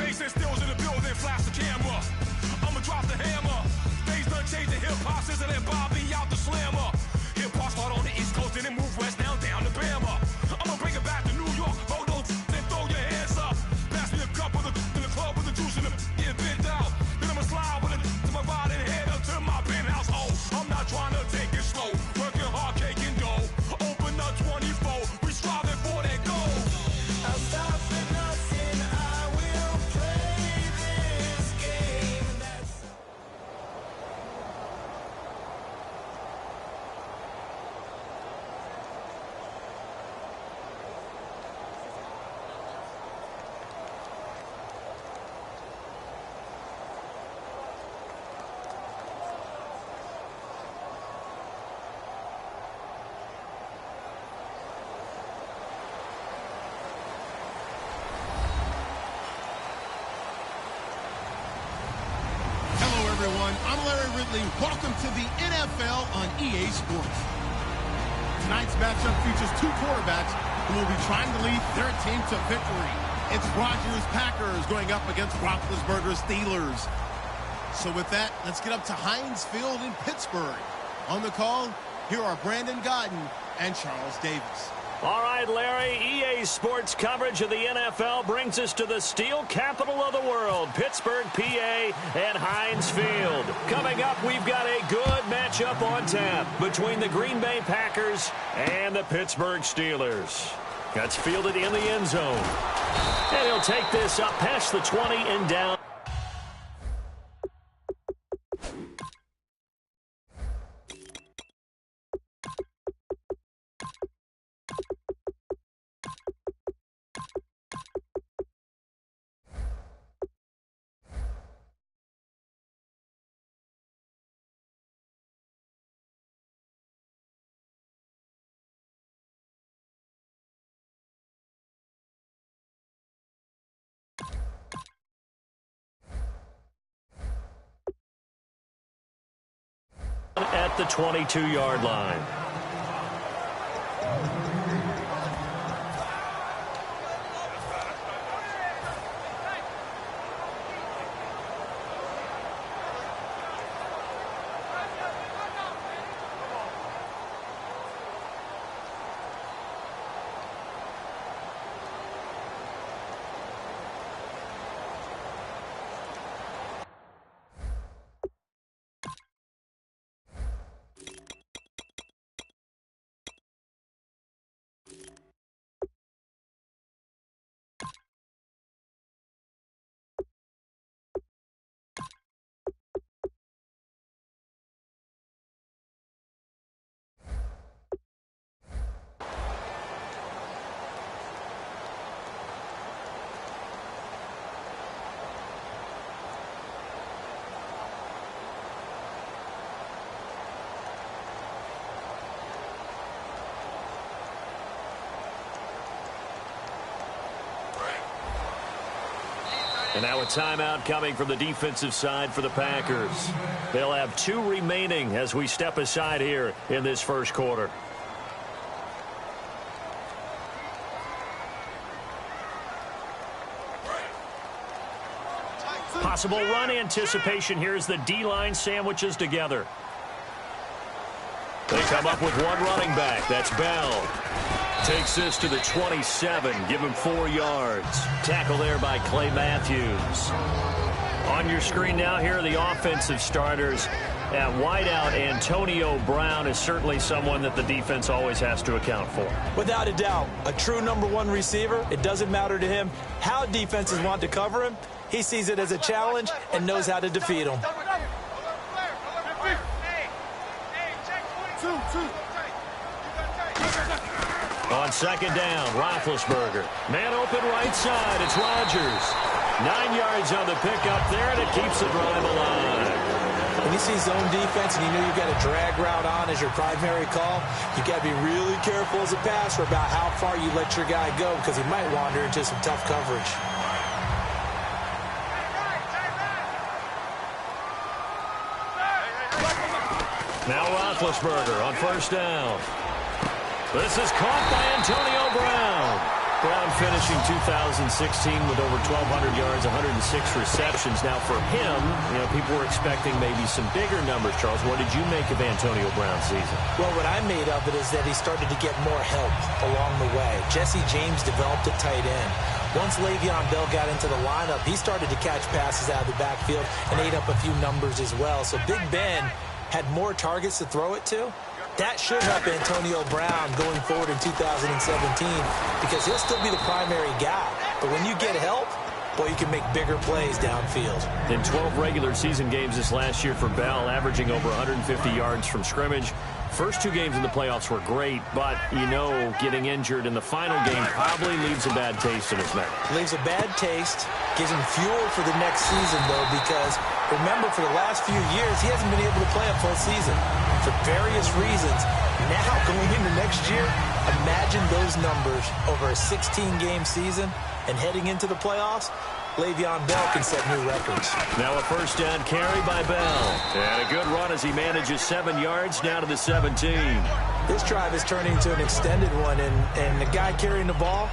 Mason Stills in the building, flash the camera. I'ma drop the hammer. Things done changed the hip-hop, scissor and Bobby out the slammer. Hip-hop start on the East Coast and then move west down to Bama. I'ma bring it back to New York, hold those and throw your hands up. Pass me a cup of the in the club with the juice in the get bent out. Then I'ma slide with it to my ride and head up to my penthouse. Oh, I'm not trying to take it slow, working hard, cake and dough. Open up 24, we striving for that goal. I'll stop for nothing, I will play this game. Everyone, I'm Larry Ridley. Welcome to the NFL on EA Sports. Tonight's matchup features two quarterbacks who will be trying to lead their team to victory. It's Rodgers Packers going up against Roethlisberger Steelers. So with that, let's get up to Heinz Field in Pittsburgh. On the call, here are Brandon Godden and Charles Davis. All right, Larry, EA Sports coverage of the NFL brings us to the steel capital of the world, Pittsburgh, PA, and Heinz Field. Coming up, we've got a good matchup on tap between the Green Bay Packers and the Pittsburgh Steelers. That's fielded in the end zone. And he'll take this up past the 20 and down. At the 22-yard line. And now a timeout coming from the defensive side for the Packers. They'll have 2 remaining as we step aside here in this first quarter. Possible run anticipation here as the D-line sandwiches together. They come up with one running back. That's Bell. Takes this to the 27. Give him 4 yards. Tackle there by Clay Matthews. On your screen now, here are the offensive starters. At wideout, Antonio Brown is certainly someone that the defense always has to account for. Without a doubt, a true #1 receiver. It doesn't matter to him how defenses want to cover him. He sees it as a challenge and knows how to defeat them. On second down, Roethlisberger. Man open right side. It's Rodgers. 9 yards on the pickup there, and it keeps the drive alive. When you see zone defense and you know you've got a drag route on as your primary call, you've got to be really careful as a passer about how far you let your guy go because he might wander into some tough coverage. Now Roethlisberger on first down. This is caught by Antonio Brown. Brown finishing 2016 with over 1,200 yards, 106 receptions. Now for him, people were expecting maybe some bigger numbers. Charles, what did you make of Antonio Brown's season? Well, what I made of it is that he started to get more help along the way. Jesse James developed at tight end. Once Le'Veon Bell got into the lineup, he started to catch passes out of the backfield and ate up a few numbers as well. So Big Ben had more targets to throw it to. That should help Antonio Brown going forward in 2017 because he'll still be the primary guy. But when you get help, boy, you can make bigger plays downfield. In 12 regular season games this last year for Bell, averaging over 150 yards from scrimmage. First 2 games in the playoffs were great, but, getting injured in the final game probably leaves a bad taste in his mouth. Leaves a bad taste, gives him fuel for the next season, though, because remember, for the last few years, he hasn't been able to play a full season for various reasons. Now, going into next year, imagine those numbers over a 16-game season and heading into the playoffs. Le'Veon Bell can set new records. Now a first down carry by Bell. And a good run as he manages 7 yards down to the 17. This drive is turning into an extended one, and the guy carrying the ball,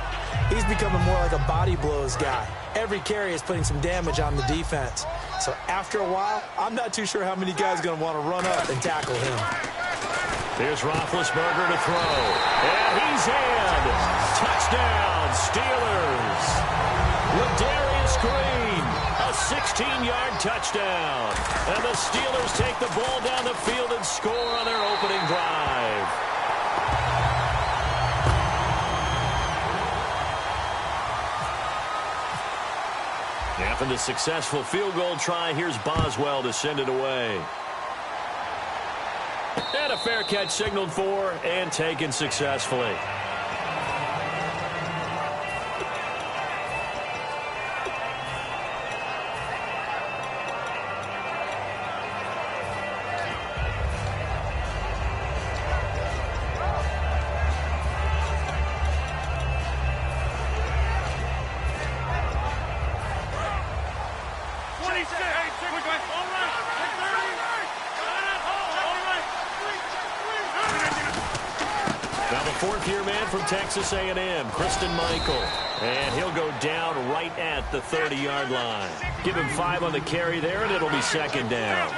he's becoming more like a body blows guy. Every carry is putting some damage on the defense. So after a while, I'm not too sure how many guys are going to want to run up and tackle him. Here's Roethlisberger to throw. And he's in. Touchdown, Steelers. Ladarius Green, a 16-yard touchdown. And the Steelers take the ball down the field and score on their opening drive. After the successful field goal try, here's Boswell to send it away. And a fair catch signaled for and taken successfully. Fourth-year man from Texas A&M, Christine Michael. And he'll go down right at the 30-yard line. Give him 5 on the carry there, and it'll be second down.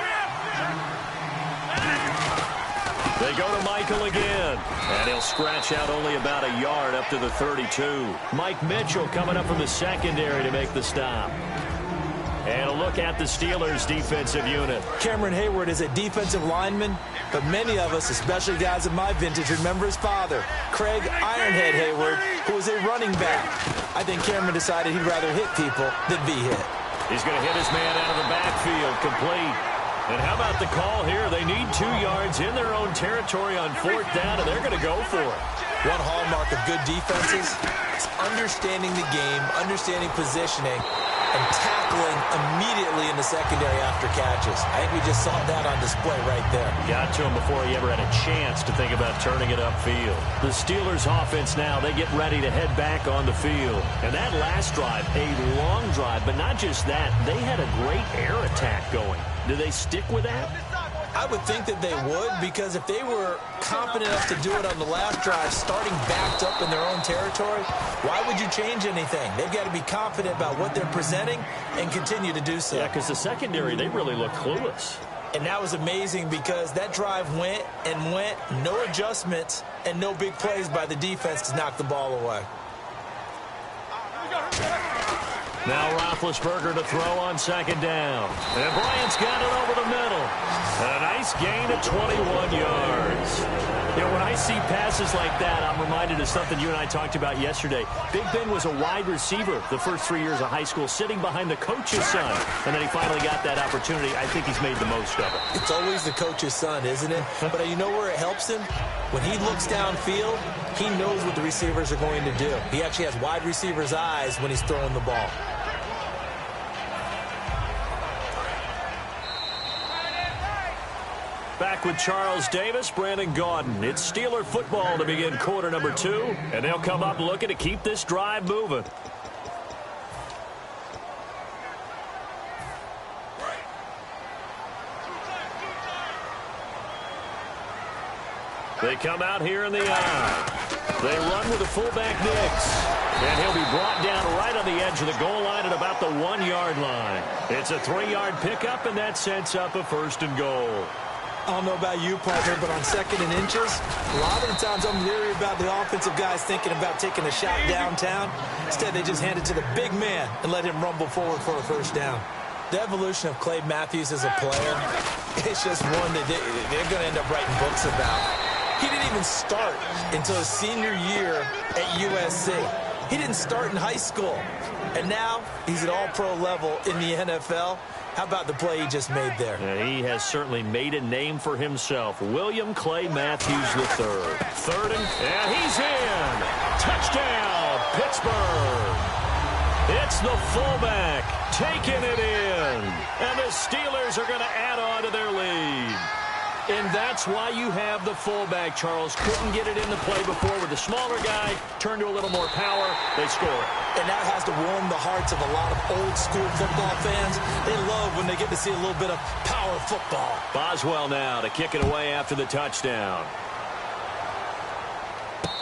They go to Michael again. And he'll scratch out only about a yard up to the 32. Mike Mitchell coming up from the secondary to make the stop. And a look at the Steelers' defensive unit. Cameron Hayward is a defensive lineman, but many of us, especially guys of my vintage, remember his father, Craig Ironhead Hayward, who was a running back. I think Cameron decided he'd rather hit people than be hit. He's going to hit his man out of the backfield, complete. And how about the call here? They need 2 yards in their own territory on 4th down, and they're going to go for it. One hallmark of good defenses is understanding the game, understanding positioning, and tackling immediately in the secondary after catches. I think we just saw that on display right there. Got to him before he ever had a chance to think about turning it upfield. The Steelers' offense now, they get ready to head back on the field. And that last drive, a long drive, but not just that, they had a great air attack going. Do they stick with that? I would think that they would, because if they were confident enough to do it on the last drive, starting backed up in their own territory, why would you change anything? They've got to be confident about what they're presenting and continue to do so. Yeah, because the secondary, they really look clueless. And that was amazing because that drive went and went, no adjustments, and no big plays by the defense to knock the ball away. Now Roethlisberger to throw on second down. And Bryant's got it over the middle. And a nice gain of 21 yards. When I see passes like that, I'm reminded of something you and I talked about yesterday. Big Ben was a wide receiver the first 3 years of high school, sitting behind the coach's son. And then he finally got that opportunity. I think he's made the most of it. It's always the coach's son, isn't it? But you know where it helps him? When he looks downfield, he knows what the receivers are going to do. He actually has wide receivers' eyes when he's throwing the ball. Back with Charles Davis, Brandon Gaudin. It's Steeler football to begin quarter number 2, and they'll come up looking to keep this drive moving. They come out here in the eye. They run with the fullback mix. And he'll be brought down right on the edge of the goal line at about the 1-yard line. It's a 3-yard pickup, and that sets up a 1st and goal. I don't know about you, partner, but on 2nd and inches, a lot of the times I'm leery about the offensive guys thinking about taking a shot downtown. Instead, they just hand it to the big man and let him rumble forward for a 1st down. The evolution of Clay Matthews as a player, it's just one that they're going to end up writing books about. He didn't even start until his senior year at USC. He didn't start in high school. And now he's at all-pro level in the NFL. How about the play he just made there? Yeah, he has certainly made a name for himself. William Clay Matthews III. 3rd and he's in. Touchdown, Pittsburgh. It's the fullback taking it in. And the Steelers are going to add on to their lead. And that's why you have the fullback, Charles. Couldn't get it into play before with the smaller guy. Turned to a little more power. They score it. And that has to warm the hearts of a lot of old-school football fans. They love when they get to see a little bit of power football. Boswell now to kick it away after the touchdown.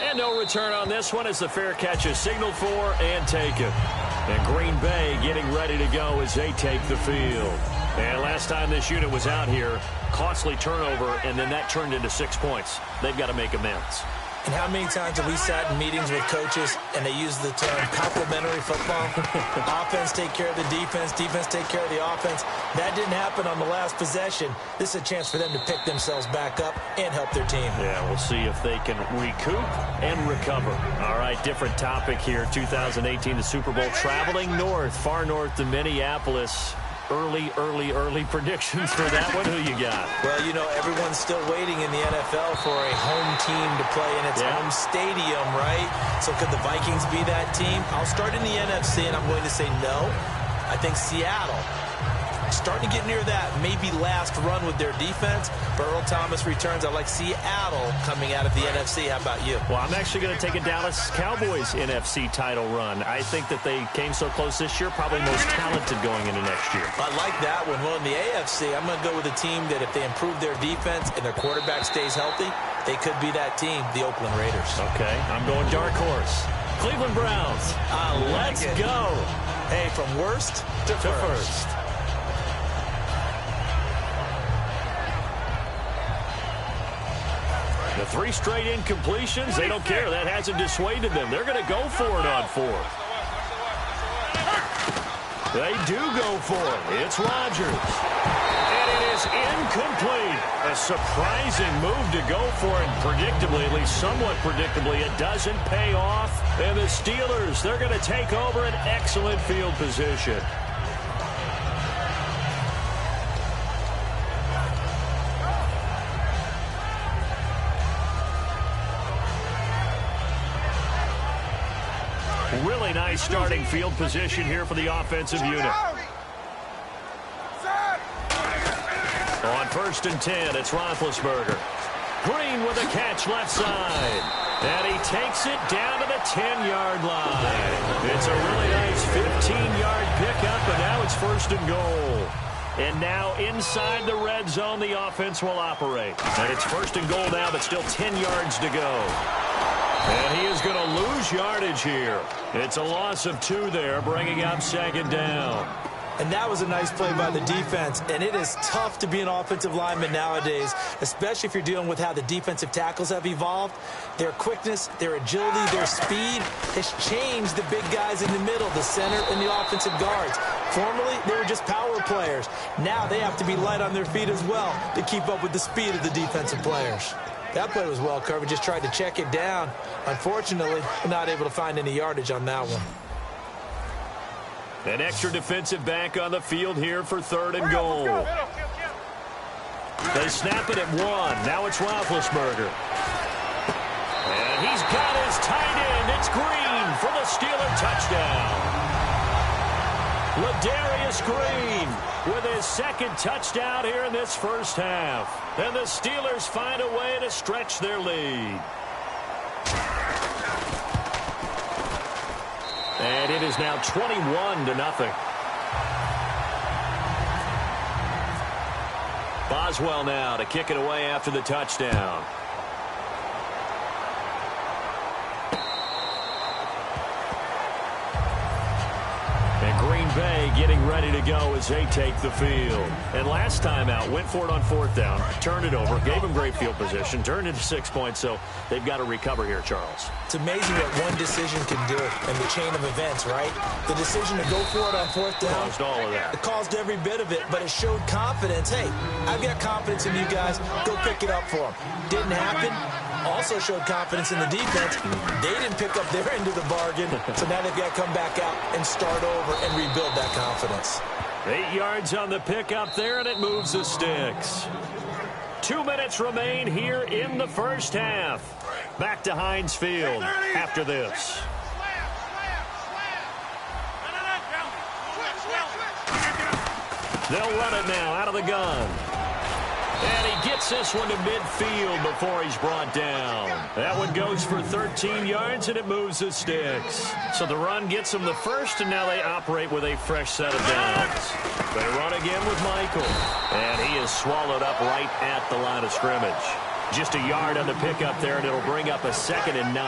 And no return on this one as the fair catch is signaled for and taken. And Green Bay getting ready to go as they take the field. And last time this unit was out here, costly turnover, and then that turned into 6 points. They've got to make amends. And how many times have we sat in meetings with coaches and they use the term complementary football? Offense take care of the defense, defense take care of the offense. That didn't happen on the last possession. This is a chance for them to pick themselves back up and help their team. Yeah, we'll see if they can recoup and recover. All right, different topic here. 2018, the Super Bowl, traveling north, far north to Minneapolis. Early predictions for that one. Who you got? Well, you know, everyone's still waiting in the NFL for a home team to play in its home stadium, right? So could the Vikings be that team? I'll start in the NFC, and I'm going to say no. I think Seattle. Starting to get near that maybe last run with their defense. Earl Thomas returns. I like Seattle coming out of the NFC. How about you? Well, I'm actually going to take a Dallas Cowboys NFC title run. I think that they came so close this year, probably most talented going into next year. I like that one. Well, in the AFC, I'm going to go with a team that if they improve their defense and their quarterback stays healthy, they could be that team, the Oakland Raiders. Okay, I'm going dark horse. Cleveland Browns. Let's go. Hey, from worst to first. The 3 straight incompletions, they don't care. That hasn't dissuaded them. They're going to go for it on 4th. They do go for it. It's Rodgers. And it is incomplete. A surprising move to go for it. Predictably, at least somewhat predictably, it doesn't pay off. And the Steelers, they're going to take over an excellent field position. Really nice starting field position here for the offensive unit. On 1st and 10, it's Roethlisberger. Green with a catch left side. And he takes it down to the 10-yard line. It's a really nice 15-yard pickup, and now it's 1st and goal. And now inside the red zone, the offense will operate. And it's 1st and goal now, but still 10 yards to go. And he is going to lose yardage here. It's a loss of 2 there, bringing up 2nd down. And that was a nice play by the defense. And it is tough to be an offensive lineman nowadays, especially if you're dealing with how the defensive tackles have evolved. Their quickness, their agility, their speed has changed the big guys in the middle, the center, and the offensive guards. Formerly, they were just power players. Now they have to be light on their feet as well to keep up with the speed of the defensive players. That play was well covered. Just tried to check it down. Unfortunately, not able to find any yardage on that one. An extra defensive back on the field here for 3rd and goal. They snap it at 1. Now it's Roethlisberger. And he's got his tight end. It's Green for the Steeler touchdown. Ladarius Green with his 2nd touchdown here in this first half. And the Steelers find a way to stretch their lead. And it is now 21-0. Boswell now to kick it away after the touchdown. Bay getting ready to go as they take the field. And last time out, went for it on 4th down, turned it over, gave them great field position, turned into 6 points, so they've got to recover here, Charles. It's amazing what one decision can do in the chain of events, right? The decision to go for it on 4th down. Caused all of that. It caused every bit of it, but it showed confidence. Hey, I've got confidence in you guys. Go pick it up for them. Didn't happen. Also showed confidence in the defense. They didn't pick up their end of the bargain, so now they've got to come back out and start over and rebuild that confidence. 8 yards on the pickup there, and it moves the sticks. 2 minutes remain here in the first half. Back to Heinz Field after this. They'll run it now out of the gun. And he gets this one to midfield before he's brought down. That one goes for 13 yards, and it moves the sticks. So the run gets them the first, and now they operate with a fresh set of downs. They run again with Michael. And he is swallowed up right at the line of scrimmage. Just a yard on the pickup there, and it'll bring up a 2nd and 9.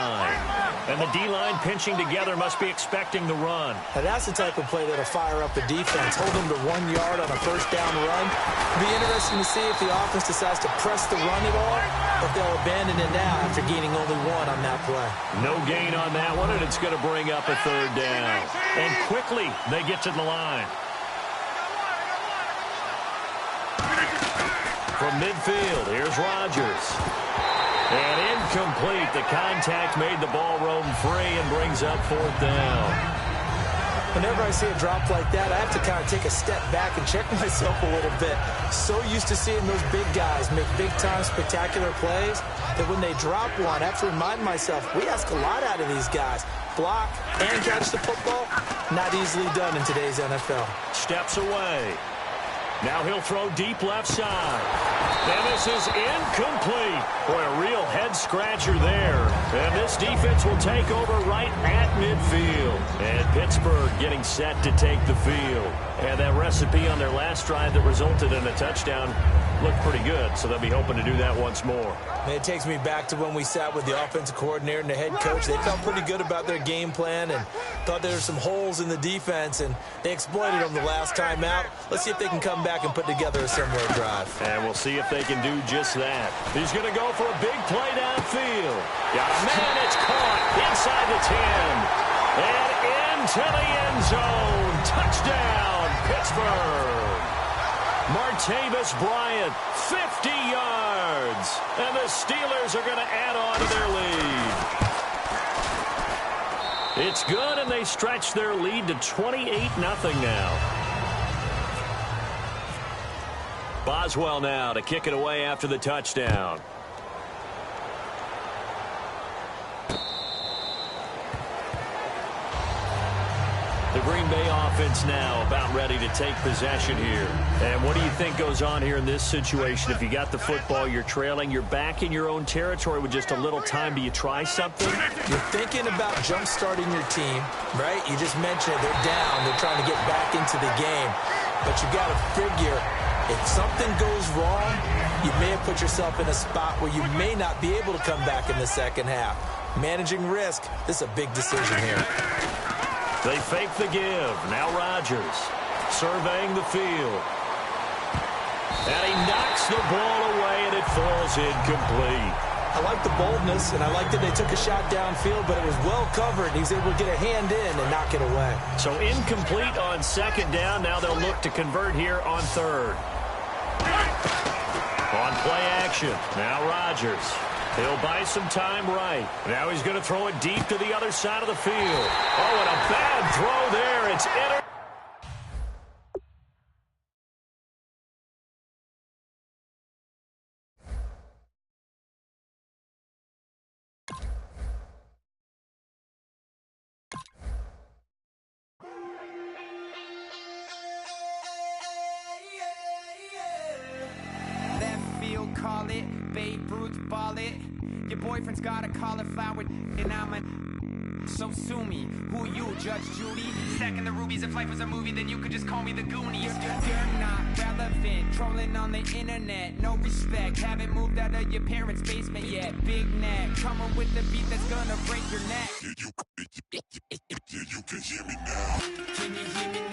And the D-line pinching together must be expecting the run. Now that's the type of play that'll fire up the defense. Hold them to 1 yard on a first down run. It'll be interesting to see if the offense decides to press the run at all, or if they'll abandon it now after gaining only 1 on that play. No gain on that one, and it's going to bring up a 3rd down. And quickly, they get to the line. From midfield, here's Rodgers. And incomplete. The contact made the ball roam free and brings up 4th down. Whenever I see a drop like that, I have to kind of take a step back and check myself a little bit. So used to seeing those big guys make big-time spectacular plays that when they drop one, I have to remind myself, we ask a lot out of these guys. Block and catch the football, not easily done in today's NFL. Steps away. Now he'll throw deep left side. And this is incomplete. Boy, a real head-scratcher there. And this defense will take over right at midfield. And Pittsburgh getting set to take the field. And that recipe on their last drive that resulted in a touchdown looked pretty good, so they'll be hoping to do that once more. And it takes me back to when we sat with the offensive coordinator and the head coach. They felt pretty good about their game plan and thought there were some holes in the defense, and they exploited them the last time out. Let's see if they can come back and put together a similar drive. And we'll see if they can do just that. He's going to go for a big play downfield. Got a man, it's caught inside the 10. And into the end zone. Touchdown, Pittsburgh. Martavis Bryant, 50 yards. And the Steelers are going to add on to their lead. It's good, and they stretch their lead to 28-0 now. Boswell now to kick it away after the touchdown. The Green Bay offense now about ready to take possession here. And what do you think goes on here in this situation? If you got the football, you're trailing, you're back in your own territory with just a little time. Do you try something? You're thinking about jump-starting your team, right? You just mentioned it. They're down. They're trying to get back into the game. But you got to figure, if something goes wrong, you may have put yourself in a spot where you may not be able to come back in the second half. Managing risk, this is a big decision here. They fake the give. Now Rodgers surveying the field. And he knocks the ball away, and it falls incomplete. I like the boldness, and I like that they took a shot downfield, but it was well covered. He was able to get a hand in and knock it away. So incomplete on 2nd down. Now they'll look to convert here on 3rd. On play action. Now Rodgers. He'll buy some time right. Now he's going to throw it deep to the other side of the field. Oh, and a bad throw there. It's inter. Call it, Babe Ruth ball it. Your boyfriend's got a cauliflower, and I'm a. So sue me. Who you, Judge Judy? Stacking the rubies. If life was a movie, then you could just call me the Goonies. You're not relevant. Trolling on the internet. No respect. Haven't moved out of your parents' basement yet. Big neck. Coming with the beat that's gonna break your neck. You can hear me now. Can you hear me now?